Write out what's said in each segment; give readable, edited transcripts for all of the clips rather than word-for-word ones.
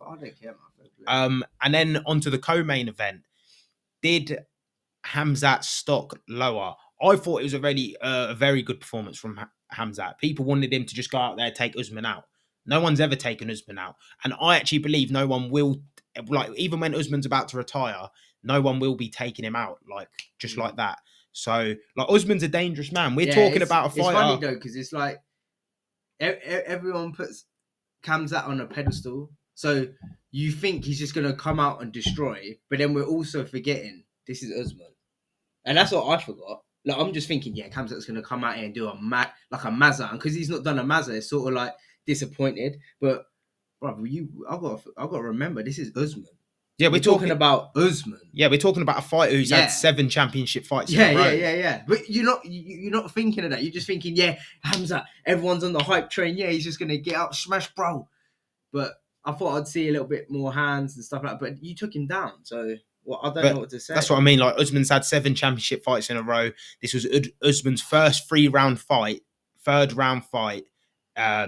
I don't care, man. And then onto the co-main event. Did Hamzat stock lower? I thought it was a very good performance from Hamzat. People wanted him to just go out there, take Usman out. No one's ever taken Usman out. And I actually believe no one will, like, even when Usman's about to retire, no one will be taking him out, like, just like that. So, like, Usman's a dangerous man. We're talking about a fighter. It's funny, though, because it's like, everyone puts Khamzat on a pedestal. So, you think he's just going to come out and destroy, but then we're also forgetting this is Usman. And that's what I forgot. Like, I'm just thinking, yeah, Khamzat's going to come out here and do a Mazza. And because he's not done a Mazza, it's sort of like disappointed. But, brother, I've got to remember, this is Usman. Yeah, we're talking about Usman. Yeah, we're talking about a fighter who's had 7 championship fights in a row. Yeah. But you're not thinking of that. You're just thinking, yeah, Hamzat, everyone's on the hype train. Yeah, he's just going to get out, smash, bro. But I thought I'd see a little bit more hands and stuff like that. But you took him down, so... Well, I don't know what to say. That's what I mean. Like, Usman's had 7 championship fights in a row. This was Usman's first 3-round fight, third round fight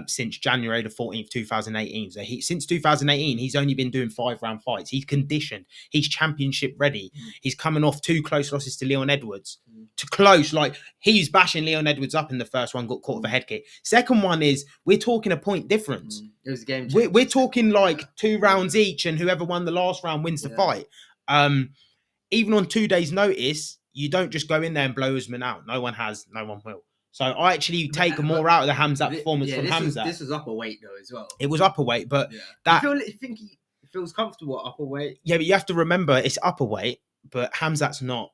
since January the 14th, 2018. So since 2018, he's only been doing 5-round fights. He's conditioned. He's championship ready. He's coming off 2 close losses to Leon Edwards. To close, like, he's bashing Leon Edwards up in the first one, got caught with a head kick. Second one is, we're talking a point difference. It was a game changer. We're talking like 2 rounds each, and whoever won the last round wins the fight. Even on 2 days' notice, you don't just go in there and blow Usman out. No one has, no one will. So I actually take more out of the Hamzat performance from Hamzat. This was upper weight though as well. It was upper weight, but you think he feels comfortable at upper weight? Yeah, but you have to remember it's upper weight, but Hamzat's not.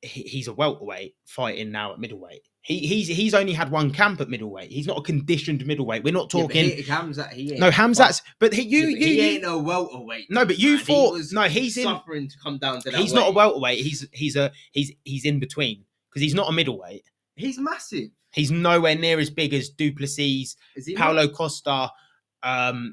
He's a welterweight fighting now at middleweight. He's only had 1 camp at middleweight. He's not a conditioned middleweight. We're not talking. He ain't. No, Hamzat's. But he ain't no welterweight. No, but you thought he's suffering to come down to that. He's not a welterweight. He's in between because he's not a middleweight. He's massive. He's nowhere near as big as Duplessis, Paulo Costa, Bo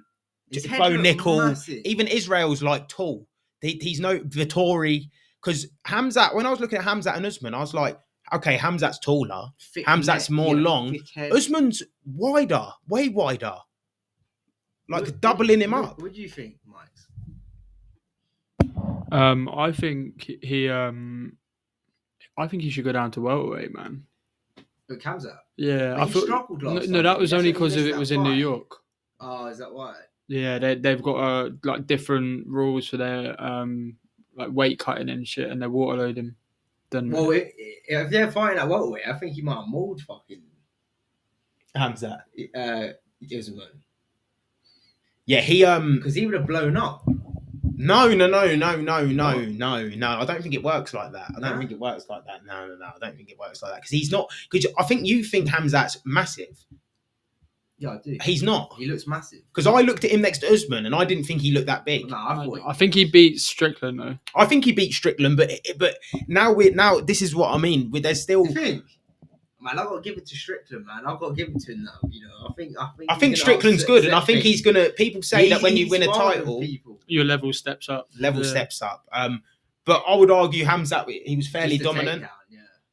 Nickel. Massive. Even Israel's like tall. He's no Vittori. Because Hamzat, when I was looking at Hamzat and Usman, I was like, okay, Hamzat's taller. Hamzat's more long. Usman's wider, way wider. Like doubling him up. What do you think, Mike? I think he should go down to welterweight, man. But Hamzat? Yeah, I thought struggled last no, that was only because it was in New York. Oh, is that why? Yeah, they've got like different rules for their like weight cutting and shit, and they're water loading. Well, if they're fighting at welterweight, I think he might have mauled fucking Hamzat. Usman. Yeah, he because he would have blown up. No. I don't think it works like that. I don't think it works like that. No. I don't think it works like that because he's not. Because I think you think Hamzat's massive. Yeah, I do. He's not. He looks massive. Because I looked at him next to Usman and I didn't think he looked that big. No, I think he beat Strickland though. I think he beat Strickland, but now this is what I mean. There's still. You think? Man, I've got to give it to Strickland, man. I've got to give it to him now. You know, I think Strickland's good, and I think he's gonna. People say that when you win a title, your level steps up. Steps up. But I would argue Hamzat, he was fairly dominant.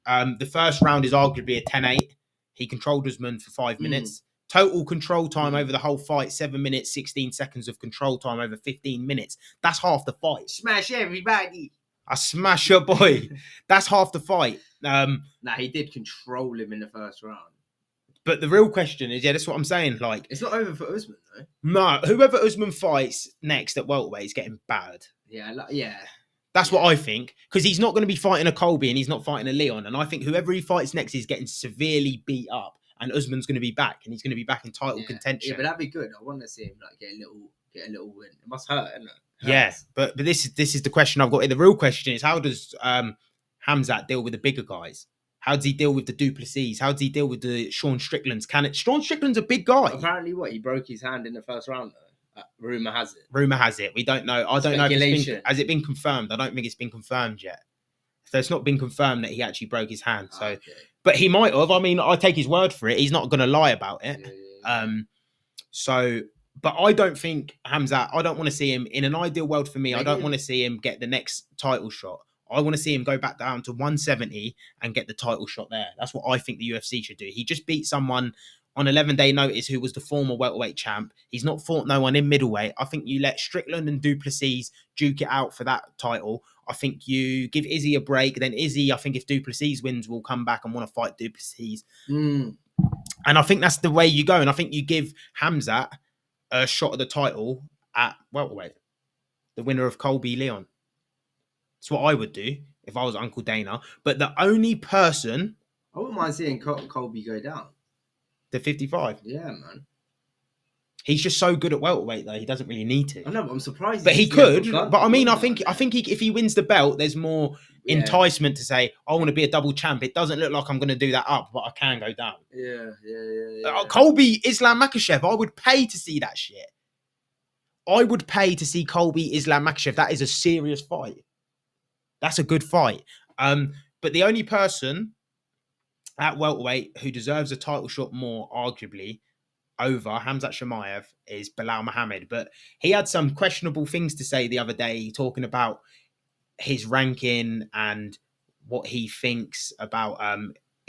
The first round is arguably a 10-8. He controlled Usman for 5 minutes. Total control time over the whole fight, 7 minutes, 16 seconds of control time over 15 minutes. That's half the fight. Smash everybody. I smash your boy. That's half the fight. He did control him in the first round. But the real question is, that's what I'm saying. Like, it's not over for Usman, though. No, whoever Usman fights next at welterweight is getting battered. Yeah. That's what I think. Because he's not going to be fighting a Colby and he's not fighting a Leon. And I think whoever he fights next is getting severely beat up. And Usman's going to be back, and he's going to be back in title contention. Yeah, but that'd be good. I want to see him like get a little win. It must hurt, isn't it? Yeah, but this is the question I've got. The real question is, how does Hamzat deal with the bigger guys? How does he deal with the Duplessis? How does he deal with the Sean Stricklands? Sean Strickland's a big guy. Apparently, he broke his hand in the first round, though. Rumour has it. We don't know. I don't know if has it been confirmed. I don't think it's been confirmed yet. So it's not been confirmed that he actually broke his hand. So. Okay. But he might have. I mean, I take his word for it. He's not going to lie about it. But I don't think Hamzat, I don't want to see him in an ideal world for me. I don't want to see him get the next title shot. I want to see him go back down to 170 and get the title shot there. That's what I think the UFC should do. He just beat someone on 11-day notice, who was the former welterweight champ. He's not fought no one in middleweight. I think you let Strickland and Duplessis duke it out for that title. I think you give Izzy a break. Then Izzy, I think if Duplessis wins, will come back and want to fight Duplessis. And I think that's the way you go. And I think you give Hamzat a shot at the title at welterweight, the winner of Colby Leon. That's what I would do if I was Uncle Dana. But the only person... I wouldn't mind seeing Colby go down. To 55. Yeah, man. He's just so good at welterweight, though. He doesn't really need to. I know, but I'm surprised. But he could. But I mean, I think if he wins the belt, there's more enticement to say, I want to be a double champ. It doesn't look like I'm going to do that up, but I can go down. Yeah. Colby Islam Makhachev, I would pay to see that shit. I would pay to see Colby Islam Makhachev. That is a serious fight. That's a good fight. But the only person at welterweight who deserves a title shot more, arguably, over Khamzat Chimaev is Bilal Muhammad. But he had some questionable things to say the other day, talking about his ranking and what he thinks about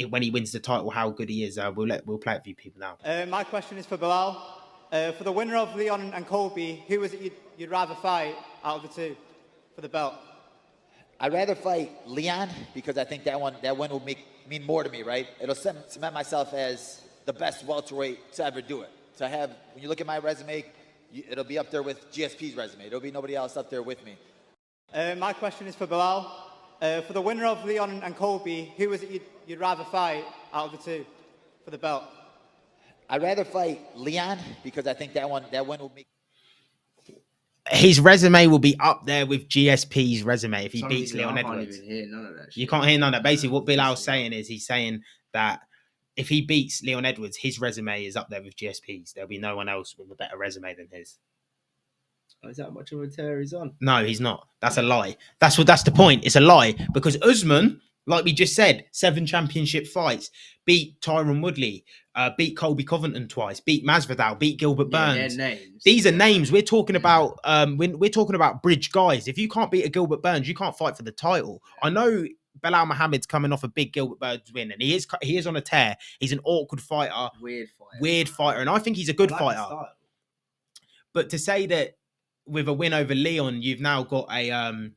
when he wins the title, how good he is. We'll play it for you people now. My question is for Bilal. For the winner of Leon and Colby, who is it you'd rather fight out of the two for the belt? I'd rather fight Leon because I think that one will mean more to me, right? It'll cement myself as the best welterweight to ever do it. To have, when you look at my resume, it'll be up there with GSP's resume. There'll be nobody else up there with me. My question is for Bilal. For the winner of Leon and Colby, who is it you'd rather fight out of the two for the belt? I'd rather fight Leon because I think that one will make... His resume will be up there with GSP's resume if he beats Leon Edwards. I can't even hear none of that shit. You can't hear none of that. Basically, what Bilal's saying is he's saying that if he beats Leon Edwards, his resume is up there with GSP's. There'll be no one else with a better resume than his. Oh, is that much of a tear he's on? No, he's not. That's a lie. That's the point. It's a lie because Usman, like we just said, 7 championship fights, beat Tyron Woodley, beat Colby Covington twice, beat Masvidal, beat Gilbert Burns. They're names. These are names. We're talking about we're talking about bridge guys. If you can't beat a Gilbert Burns, you can't fight for the title. I know Bilal Muhammad's coming off a big Gilbert Burns win, and he is on a tear. He's an awkward fighter, weird fighter, and I think he's a good fighter. But to say that with a win over Leon, you've now got the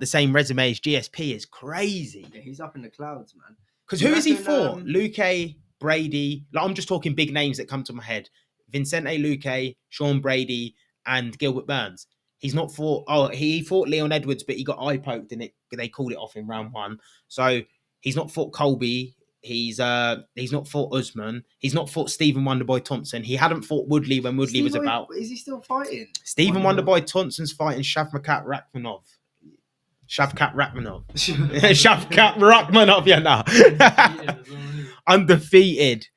same resume as GSP is crazy. Yeah, he's up in the clouds, man. Because who has he fought? Luque, Brady. Like, I'm just talking big names that come to my head. Vincente Luque, Sean Brady, and Gilbert Burns. He's not fought. Oh, he fought Leon Edwards, but he got eye poked and they called it off in round 1. So he's not fought Colby. He's not fought Usman. He's not fought Stephen Wonderboy Thompson. He hadn't fought Woodley when Woodley was about. Is he still fighting? Stephen Wonderboy Thompson's fighting Shavkat Rakhmonov. Shavkat Rakhmonov, yeah, no. Undefeated.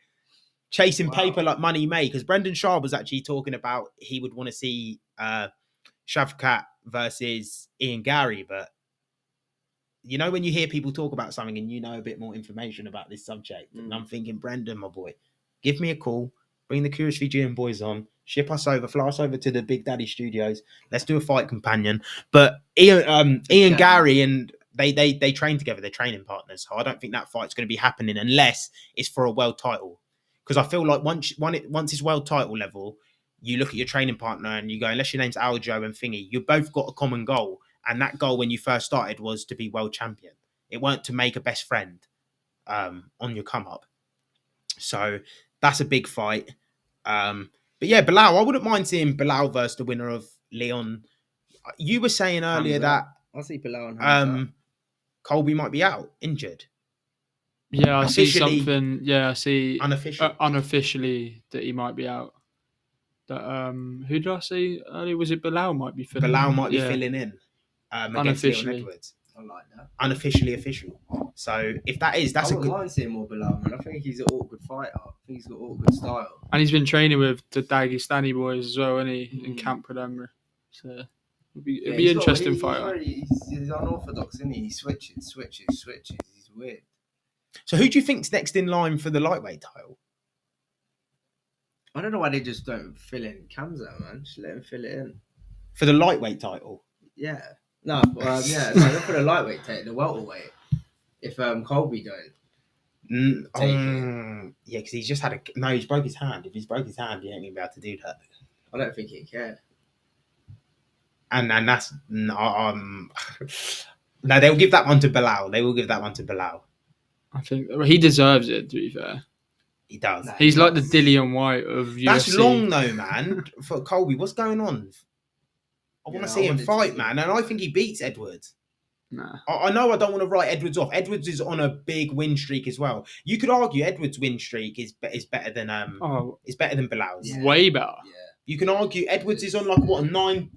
Chasing paper like money made. Because Brendan Schaub was actually talking about he would want to see Shavkat versus Ian Gary, but you know when you hear people talk about something and you know a bit more information about this subject, and I'm thinking, Brendan, my boy, give me a call, bring the Curious VGM boys on, ship us over, fly us over to the Big Daddy Studios. Let's do a fight companion. But Ian Gary and they train together. They're training partners. So I don't think that fight's going to be happening unless it's for a world title. Because I feel like once it's world title level, you look at your training partner and you go, unless your name's Aljo and Thingy, you both got a common goal. And that goal when you first started was to be world champion. It weren't to make a best friend on your come up. So that's a big fight. But yeah, Bilal, I wouldn't mind seeing Bilal versus the winner of Leon. You were saying earlier that I'll see Bilal and Hamzat. Colby might be out, injured. Yeah, I see something. Yeah, I see unofficially that he might be out. That who did I see earlier? Was it Bilal might be filling? Bilal might be filling in. Unofficially. I like that. Unofficially official. So if that is, that's I a good. I wouldn't see more Bilal, man. I think he's an awkward fighter. I think he's got awkward style. And he's been training with the Dagestani boys as well, isn't he? In camp with them. So it'd be an interesting fighter. He's unorthodox, isn't he? He switches. He's weird. So who do you think's next in line for the lightweight title? I don't know why they just don't fill in Khamzat, man. Just let him fill it in. For the lightweight title? Yeah. No, not for the lightweight, take the welterweight. If Colby don't. Yeah, because he's just had he's broke his hand. If he's broke his hand, he ain't gonna be able to do that. I don't think he can. And that's no, they'll give that one to Bilal. They will give that one to Bilal. I think he deserves it. To be fair, He does. No. he's like the Dillian White of UFC. That's long though, man. For Colby, what's going on? I want to see him fight, man, and I think he beats Edwards. Nah. I know I don't want to write Edwards off. Edwards is on a big win streak as well. You could argue Edwards' win streak is better than is better than Bilal's. Yeah. Way better. Yeah. You can argue Edwards is on like what a 9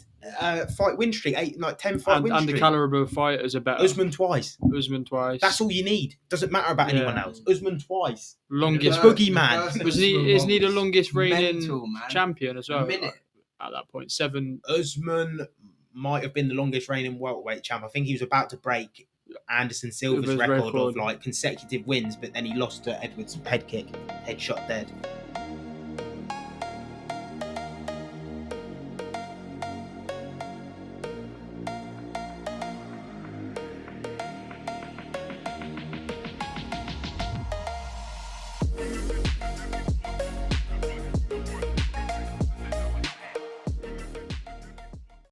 fight win streak, 10 fight win And streak. the caliber of fighters are better. Usman twice. Usman twice. That's all you need. Doesn't matter about anyone Yeah. else. Usman twice. Longest. The boogeyman. Isn't he the longest reigning Mental, man. champion as well? A minute. At that point, 7. Usman might have been the longest reigning welterweight champ. I think he was about to break Anderson Silva's Silva's record of record. like consecutive wins, but then he lost to Edwards' head kick, headshot dead.